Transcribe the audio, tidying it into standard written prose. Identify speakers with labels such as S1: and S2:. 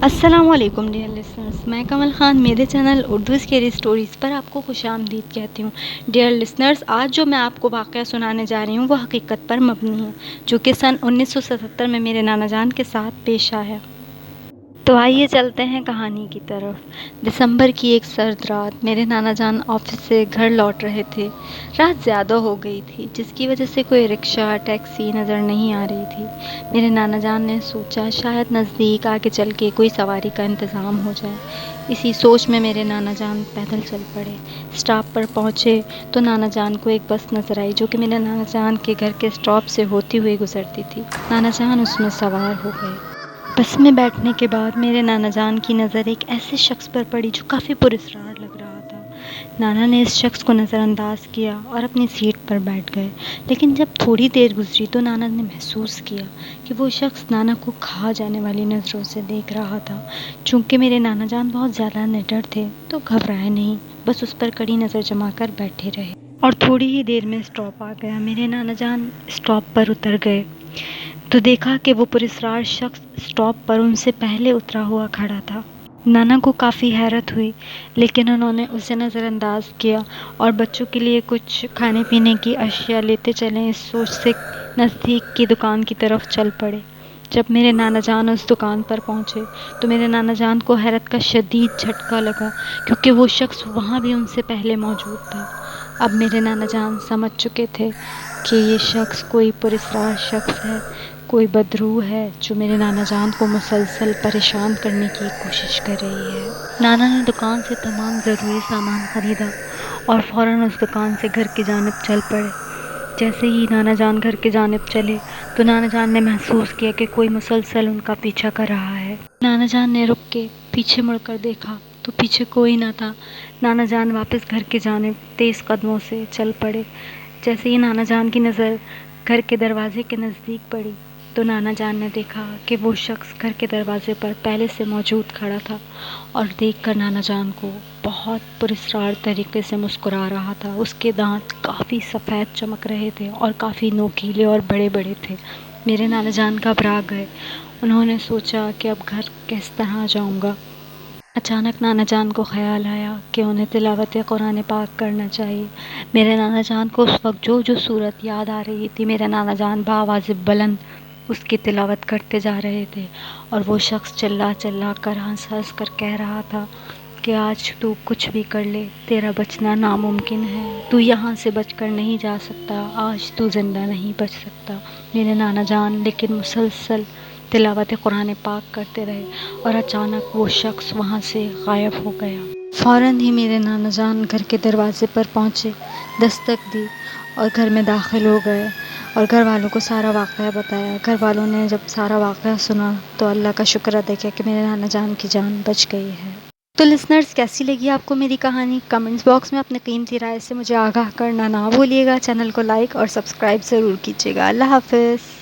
S1: السلام علیکم dear listeners, میں کمل خان میرے چینل اردو اسکیری اسٹوریز پر آپ کو خوش آمدید کہتی ہوں۔ ڈیئر لسنرز، آج جو میں آپ کو واقعہ سنانے جا رہی ہوں وہ حقیقت پر مبنی ہے، جو کہ سن 1977 میں میرے نانا جان کے ساتھ پیش آیا۔ تو آئیے چلتے ہیں کہانی کی طرف۔ دسمبر کی ایک سرد رات، میرے نانا جان آفس سے گھر لوٹ رہے تھے۔ رات زیادہ ہو گئی تھی، جس کی وجہ سے کوئی رکشہ ٹیکسی نظر نہیں آ رہی تھی۔ میرے نانا جان نے سوچا شاید نزدیک آگے چل کے کوئی سواری کا انتظام ہو جائے۔ اسی سوچ میں میرے نانا جان پیدل چل پڑے۔ اسٹاپ پر پہنچے تو نانا جان کو ایک بس نظر آئی، جو کہ میرے نانا جان کے گھر کے اسٹاپ سے ہوتی ہوئی گزرتی تھی۔ نانا جان اس میں سوار ہو گئے۔ بس میں بیٹھنے کے بعد میرے نانا جان کی نظر ایک ایسے شخص پر پڑی جو کافی پراسرار لگ رہا تھا۔ نانا نے اس شخص کو نظر انداز کیا اور اپنی سیٹ پر بیٹھ گئے، لیکن جب تھوڑی دیر گزری تو نانا نے محسوس کیا کہ وہ شخص نانا کو کھا جانے والی نظروں سے دیکھ رہا تھا۔ چونکہ میرے نانا جان بہت زیادہ نڈر تھے تو گھبرائے نہیں، بس اس پر کڑی نظر جما کر بیٹھے رہے۔ اور تھوڑی ہی دیر میں اسٹاپ آ گیا۔ میرے نانا جان اسٹاپ پر اتر گئے تو دیکھا کہ وہ پراسرار شخص اسٹاپ پر ان سے پہلے اترا ہوا کھڑا تھا۔ نانا کو کافی حیرت ہوئی، لیکن انہوں نے اسے نظر انداز کیا اور بچوں کے لیے کچھ کھانے پینے کی اشیاء لیتے چلیں اس سوچ سے نزدیک کی دکان کی طرف چل پڑے۔ جب میرے نانا جان اس دکان پر پہنچے تو میرے نانا جان کو حیرت کا شدید جھٹکا لگا، کیونکہ وہ شخص وہاں بھی ان سے پہلے موجود تھا۔ اب میرے نانا جان سمجھ چکے تھے کہ یہ شخص کوئی پراسرار شخص ہے، کوئی بدروح ہے جو میرے نانا جان کو مسلسل پریشان کرنے کی کوشش کر رہی ہے۔ نانا نے دکان سے تمام ضروری سامان خریدا اور فوراً اس دکان سے گھر کی جانب چل پڑے۔ جیسے ہی نانا جان گھر کی جانب چلے تو نانا جان نے محسوس کیا کہ کوئی مسلسل ان کا پیچھا کر رہا ہے۔ نانا جان نے رک کے پیچھے مڑ کر دیکھا تو پیچھے کوئی نہ تھا۔ نانا جان واپس گھر کی جانب تیز قدموں سے چل پڑے۔ جیسے ہی نانا جان کی نظر گھر کے دروازے کے نزدیک پڑی تو نانا جان نے دیکھا کہ وہ شخص گھر کے دروازے پر پہلے سے موجود کھڑا تھا اور دیکھ کر نانا جان کو بہت پراسرار طریقے سے مسکرا رہا تھا۔ اس کے دانت کافی سفید چمک رہے تھے اور کافی نوکیلے اور بڑے بڑے تھے۔ میرے نانا جان گھبرا گئے۔ انہوں نے سوچا کہ اب گھر کس طرح جاؤں گا۔ اچانک نانا جان کو خیال آیا کہ انہیں تلاوت قرآن پاک کرنا چاہیے۔ میرے نانا جان کو اس وقت جو صورت یاد آ رہی تھی، میرے نانا جان بآواز بلند اس کی تلاوت کرتے جا رہے تھے اور وہ شخص چلا چلا کر ہنس کر کہہ رہا تھا کہ آج تو کچھ بھی کر لے، تیرا بچنا ناممکن ہے، تو یہاں سے بچ کر نہیں جا سکتا، آج تو زندہ نہیں بچ سکتا۔ میرے نانا جان لیکن مسلسل تلاوت قرآن پاک کرتے رہے اور اچانک وہ شخص وہاں سے غائب ہو گیا۔ فوراً ہی میرے نانا جان گھر کے دروازے پر پہنچے، دستک دی اور گھر میں داخل ہو گئے اور گھر والوں کو سارا واقعہ بتایا۔ گھر والوں نے جب سارا واقعہ سنا تو اللہ کا شکر ادا کیا کہ میرے نانا جان کی جان بچ گئی ہے۔ تو لسنرز، کیسی لگی آپ کو میری کہانی؟ کمنٹس باکس میں اپنے قیمتی رائے سے مجھے آگاہ کرنا نہ بھولیے گا۔ چینل کو لائک اور سبسکرائب ضرور کیجیے گا۔ اللہ حافظ۔